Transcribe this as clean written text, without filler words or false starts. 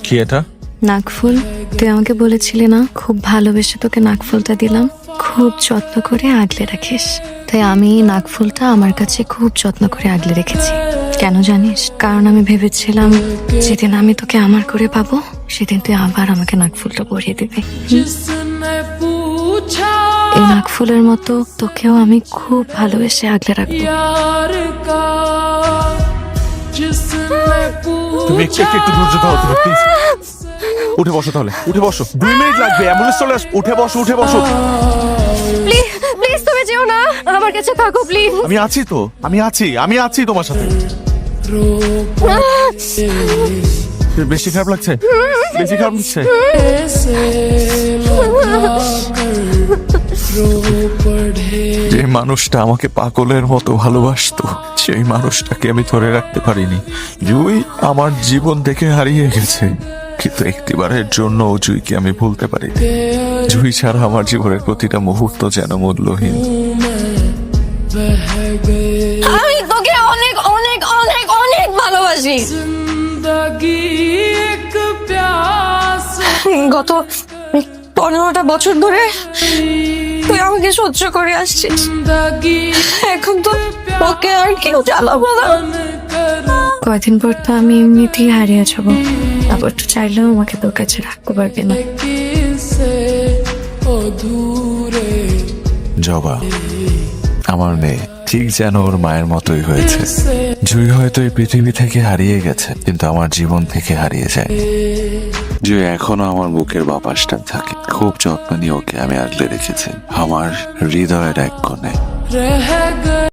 কি এটা? নাকফুল। তুই আমাকে বলেছিলি না খুব ভালোবেসে তোকে নাকফুলটা দিলাম, খুব যত্ন করে আগলে রাখিস। তাই আমি নাকফুলটা আমার কাছে খুব যত্ন করে আগলে রেখেছি। কেন জানিস? কারণ আমি ভেবেছিলাম যেদিন আমি তোকে আমার করে পাবো সেদিন তুই আবার আমাকে নাকফুলটা পরিয়ে দিবি। এই নাকফুলের মতো তোকেও আমি খুব ভালোবেসে আগলে রাখবো। তুমি একটু ধৈর্য ধরো তুমি, প্লিজ। উঠে বসো তাহলে, উঠে বসো। 2 মিনিট লাগবে, অ্যাম্বুলেন্স চলে আসবে। উঠে বসো, উঠে বসো। প্লিজ প্লিজ তুমি যেও না, আমার কাছে থাকো প্লিজ। আমি আছি তো, আমি আছি তোমার সাথে। বেশি খারাপ লাগছে? বেশি খারাপ লাগছে? যে মানুষটা আমাকে পাগলের মতো ভালোবাসতো, সেই মানুষটাকে আমি ধরে রাখতে পারিনি। জুই আমার জীবন থেকে হারিয়ে গেছে, কিন্তু একটিবারের জন্য জুইকে আমি ভুলতে পারি। জুই ছাড়া আমার জীবনের প্রতিটা মুহূর্ত যেন মূল্যহীন। আমি তোকে অনেক অনেক অনেক অনেক ভালোবাসি। গত 15টা বছর ধরে তুই আমাকে সহ্য করে আসছিস, এখন তো তোকে আর কেউ জ্বালাবো না। কয়দিন পর তো আমি এমনিতেই হারিয়ে যাবো, তারপর তো চাইলেও আমাকে তোর কাছে রাখতে পারবি না। জবা আমার মেয়ে ঠিক যেন ওর মায়ের মতোই হয়েছে। জুই হয়তো এই পৃথিবী থেকে হারিয়ে গেছে, কিন্তু আমার জীবন থেকে হারিয়ে যায়। জুই এখনো আমার বুকের বাপাসটা থাকে। খুব যত্ন নিয়ে ওকে আমি আগলে রেখেছি আমার হৃদয়ের এক কোণে।